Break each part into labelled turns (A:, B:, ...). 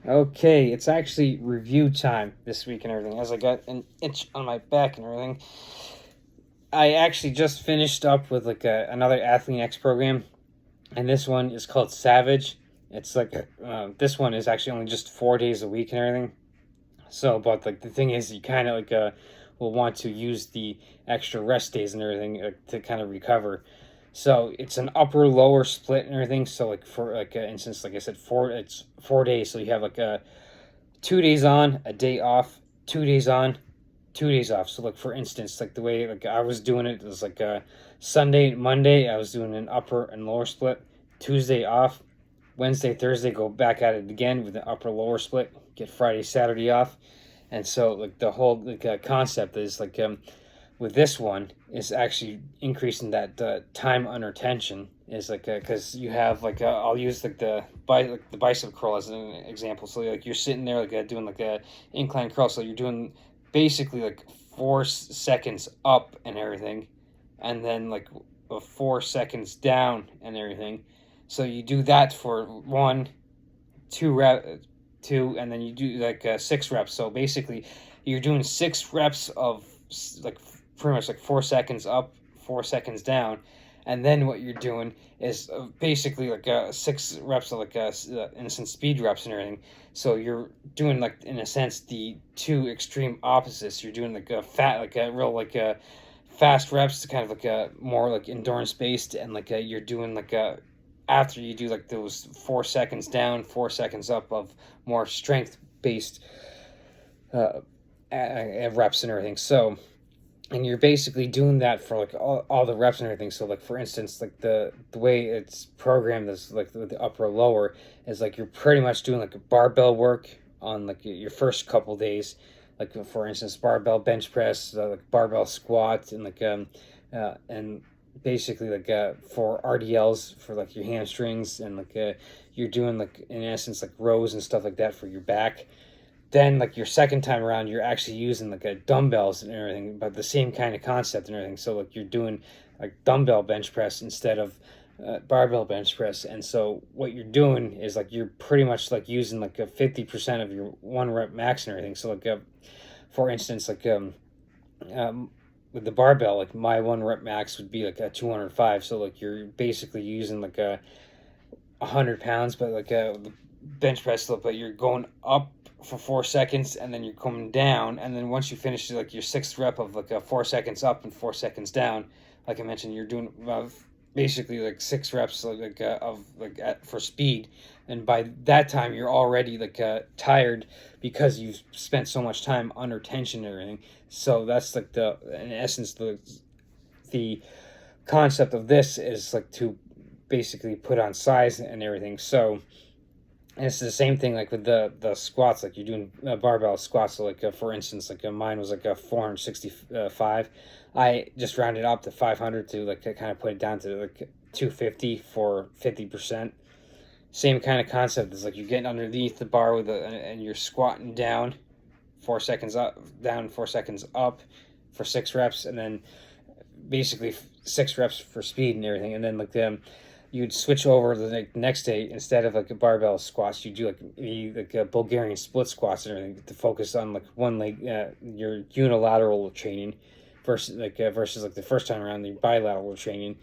A: Okay, it's actually review time this week and everything. As I got an itch on my back and everything, I actually just finished up with another Athlean X program, and this one is called Savage. It's this one is actually only just 4 days a week and everything. So, but the thing is, you kind of will want to use the extra rest days and everything to kind of recover. So it's an upper lower split and everything. So for instance, like I said, it's 4 days. So you have 2 days on, a day off, 2 days on, 2 days off. So like for instance, like the way I was doing it was Sunday, Monday, I was doing an upper and lower split. Tuesday off, Wednesday, Thursday, go back at it again with the upper lower split. Get Friday, Saturday off, and so the whole concept is with this one is actually increasing that time under tension is because you have I'll use the bicep curl as an example. So you're sitting there doing a incline curl. So you're doing basically 4 seconds up and everything, and then 4 seconds down and everything. So you do that for one, two, and then you do 6 reps. So basically, you're doing 6 reps of like pretty much 4 seconds up, 4 seconds down, and then what you're doing is basically 6 reps of instant speed reps and everything. So you're doing in a sense the two extreme opposites. You're doing a real fast reps to kind of a more endurance based, and you're doing after you do those 4 seconds down, 4 seconds up of more strength based uh, reps and everything. So, and you're basically doing that for all the reps and everything. So for instance, the way it's programmed is the upper lower is you're pretty much doing a barbell work on your first couple days, for instance barbell bench press, barbell squat, and basically for RDLs for your hamstrings, and you're doing in essence rows and stuff like that for your back. Then your second time around you're actually using dumbbells and everything, but the same kind of concept and everything. So you're doing dumbbell bench press instead of barbell bench press. And so what you're doing is you're pretty much using a 50% of your 1 rep max and everything. So for instance with the barbell, my 1 rep max would be a 205. So you're basically using a 100 pounds, but the bench press, but you're going up for 4 seconds, and then you're coming down, and then once you finish your sixth rep of 4 seconds up and 4 seconds down, like I mentioned, you're doing basically 6 reps for speed, and by that time you're already tired because you've spent so much time under tension and everything. So that's the in essence the concept of this is to basically put on size and everything. So and it's the same thing with the squats. You're doing barbell squats. So for instance, mine was a 465. I just rounded up to 500 to kind of put it down to 250 for 50%. Same kind of concept is you're getting underneath the bar and you're squatting down, 4 seconds up, down 4 seconds up for 6 reps, and then basically 6 reps for speed and everything. And then you'd switch over the next day, instead of a barbell squats, you do a Bulgarian split squats and everything to focus on one leg, your unilateral training versus the first time around the bilateral training.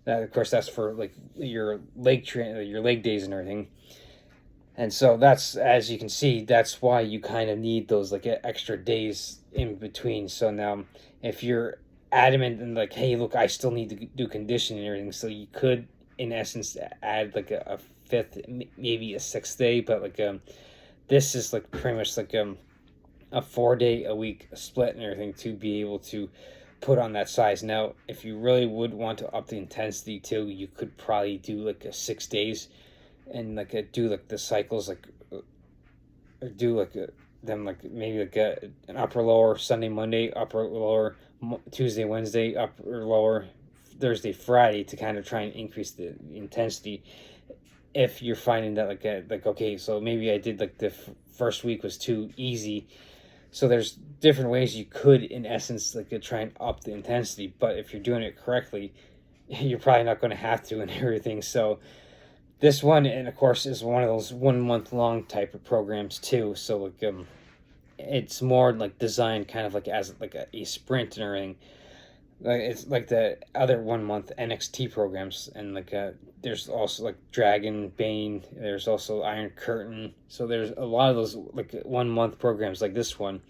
A: That of course that's for your your leg days and everything. And so that's, as you can see, that's why you kind of need those extra days in between. So now if you're adamant and hey, look, I still need to do conditioning and everything, so you could in essence add a fifth, maybe a sixth day, but this is pretty much a 4 day a week split and everything to be able to put on that size. Now if you really would want to up the intensity too, you could probably do a 6 days and do the cycles or do them maybe an upper lower Sunday Monday, upper lower Tuesday Wednesday, upper lower Thursday Friday, to kind of try and increase the intensity. If you're finding that okay, so maybe I did the first week was too easy, so there's different ways you could in essence try and up the intensity. But if you're doing it correctly, you're probably not going to have to and everything. So This one, and of course, is one of those 1 month long type of programs too. So like it's more like designed kind of like as like a sprint and everything. Like it's like the other 1 month NXT programs, and like there's also like Dragon Bane. There's also Iron Curtain. So there's a lot of those like 1 month programs like this one.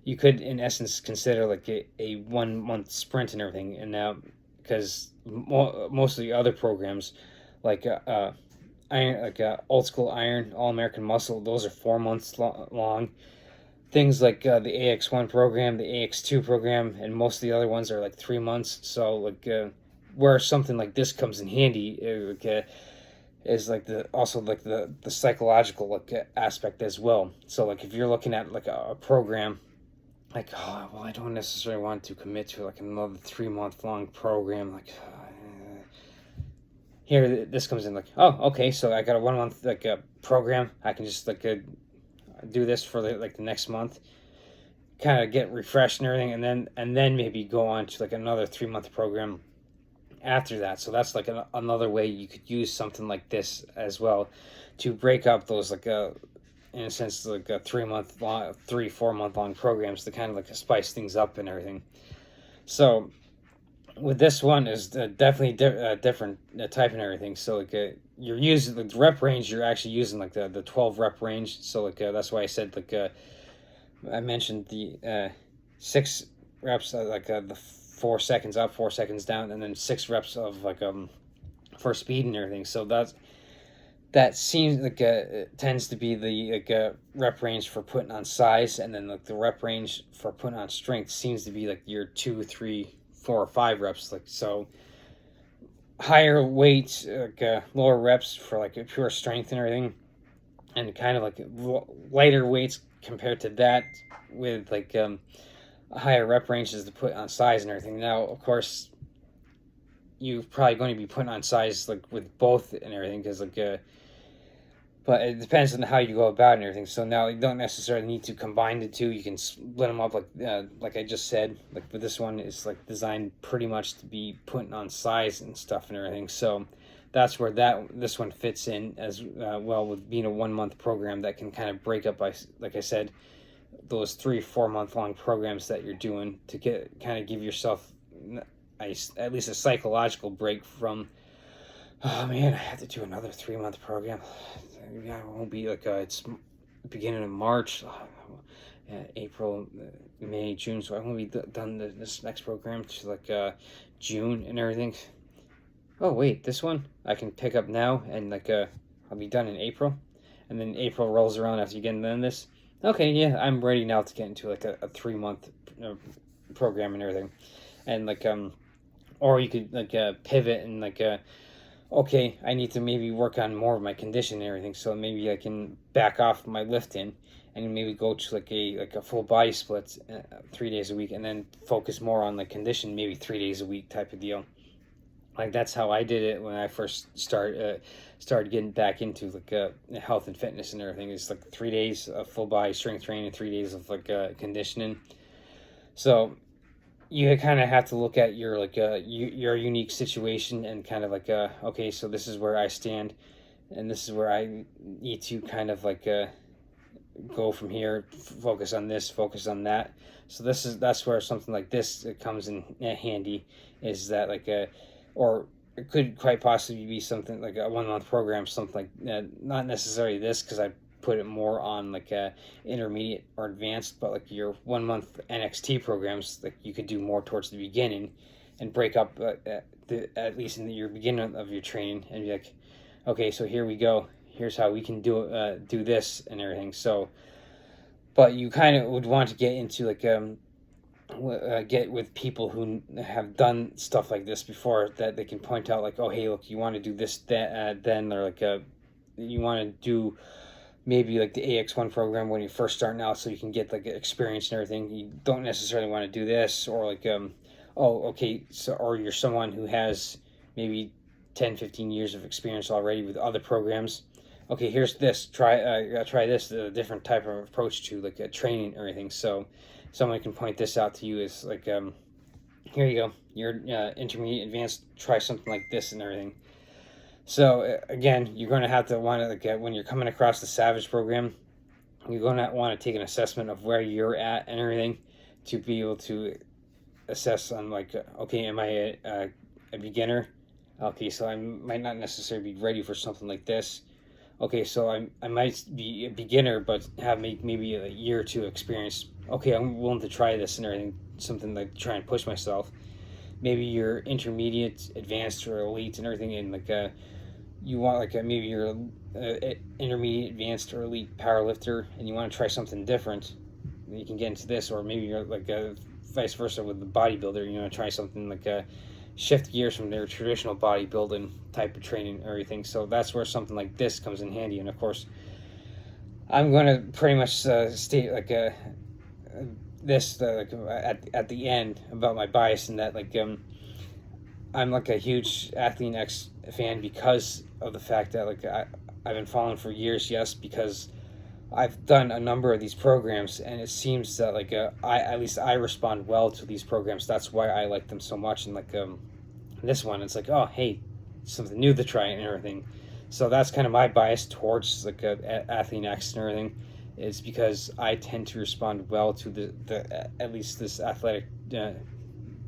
A: You could in essence consider like a 1 month sprint and everything. And now because most of the other programs like Iron like Old School Iron, All American Muscle, those are 4 months long. Things like the AX1 program, the AX2 program, and most of the other ones are like 3 months. So like where something like this comes in handy is like the also like the psychological like aspect as well. So like if you're looking at like a program like, oh well, I don't necessarily want to commit to like another 3 month long program like. Here, this comes in like, oh, okay, so I got a 1 month like program. I can just like do this for the next month, kind of get refreshed and everything, and then maybe go on to like another 3 month program after that. So that's like another way you could use something like this as well to break up those like in a sense like a 3 month long, 3-4 month long programs to kind of like spice things up and everything. So with this one is definitely different type and everything. So like you're using the rep range. You're actually using like the 12 rep range. So like that's why I said like I mentioned the 6 reps like the 4 seconds up, 4 seconds down, and then 6 reps of like for speed and everything. So that seems like it tends to be the like rep range for putting on size, and then like the rep range for putting on strength seems to be like your 2, 3, 4, or 5 reps. Like so, higher weights, like lower reps for like pure strength and everything, and kind of like lighter weights compared to that with like higher rep ranges to put on size and everything. Now, of course, you're probably going to be putting on size like with both and everything because like but it depends on how you go about and everything. So now you don't necessarily need to combine the two. You can split them up like I just said. Like, but this one is like designed pretty much to be putting on size and stuff and everything. So that's where this one fits in as well with being a 1 month program that can kind of break up by, like I said, those 3-4 month long programs that you're doing to get kind of give yourself at least a psychological break from. Oh man, I have to do another 3 month program. Yeah, it won't be like it's beginning of March, April, May, June. So I won't be done this next program to like June and everything. Oh wait, this one I can pick up now and like I'll be done in April, and then April rolls around after you get done this. Okay, yeah, I'm ready now to get into like a 3 month program and everything, and like or you could like pivot and like okay, I need to maybe work on more of my condition and everything, so maybe I can back off my lifting and maybe go to like a full body split 3 days a week, and then focus more on the condition maybe 3 days a week type of deal. Like that's how I did it when I first started getting back into like health and fitness and everything. It's like 3 days of full body strength training, 3 days of like conditioning. So you kind of have to look at your like your unique situation and kind of like okay, so this is where I stand, and this is where I need to kind of like go from here. Focus on this, focus on that. So that's where something like this comes in handy. Is that like or it could quite possibly be something like a 1 month program, something like not necessarily this because I put it more on like intermediate or advanced, but like your 1 month NXT programs, like you could do more towards the beginning and break up at least in your beginning of your training and be like, okay, so here we go. Here's how we can do this and everything. So, but you kind of would want to get into like get with people who have done stuff like this before that they can point out like, oh hey, look, you want to do this then, or like you want to do maybe like the AX1 program when you're first starting out so you can get like experience and everything. You don't necessarily want to do this, or like oh okay, so or you're someone who has maybe 10-15 years of experience already with other programs. Okay, here's this, try this, a different type of approach to like training and everything. So someone can point this out to you as like here you go, you're intermediate advanced, try something like this and everything. So again, you're going to have to want to like when you're coming across the Savage program, you're going to want to take an assessment of where you're at and everything to be able to assess on like okay, am I a beginner? Okay, so I might not necessarily be ready for something like this. Okay, so I might be a beginner but have maybe a year or two experience. Okay, I'm willing to try this and everything, something like try and push myself. Maybe you're intermediate, advanced, or elite and everything, and like you want like maybe you're intermediate, advanced, or elite power lifter, and you want to try something different. You can get into this, or maybe you're like vice versa with the bodybuilder. You want to try something like shift gears from their traditional bodybuilding type of training and everything. So that's where something like this comes in handy. And of course, I'm going to pretty much state like this like at the end about my bias and that like I'm like a huge Athlean X fan because of the fact that like I've been following for years. Yes, because I've done a number of these programs, and it seems that like I at least I respond well to these programs. That's why I like them so much. And like this one, it's like, oh hey, something new to try and everything. So that's kind of my bias towards like Athlean X and everything, is because I tend to respond well to the at least this athletic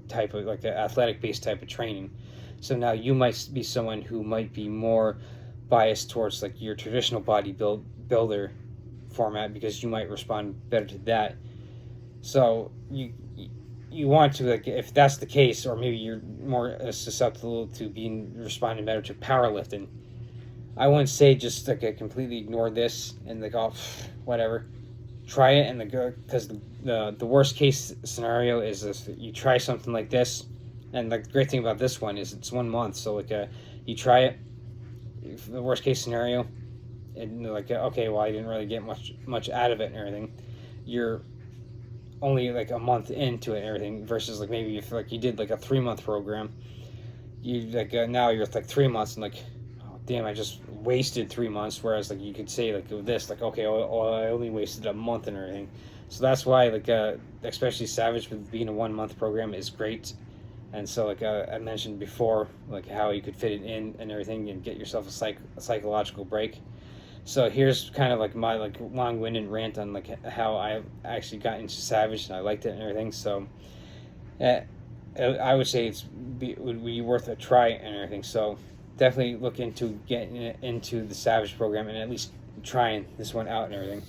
A: type of like athletic based type of training. So now you might be someone who might be more biased towards like your traditional builder format because you might respond better to that. So you want to like if that's the case, or maybe you're more susceptible to being responding better to powerlifting. I wouldn't say just like completely ignore this and like oh whatever. Try it and because the worst case scenario is if you try something like this, and like the great thing about this one is it's 1 month. So like you try it, the worst case scenario, and like okay, well I didn't really get much out of it and everything. You're only like a month into it and everything versus like maybe if like you did like a 3 month program, you like now you're like 3 months and like oh, damn I just wasted 3 months, whereas like you could say like with this like okay I only wasted a month and everything. So that's why like especially Savage with being a 1 month program is great. And so like I mentioned before like how you could fit it in and everything and get yourself a psychological break. So here's kind of like my like long-winded rant on like how I actually got into Savage and I liked it and everything. So uh, I would say it would be worth a try and everything. So definitely look into getting into the Savage program and at least trying this one out and everything.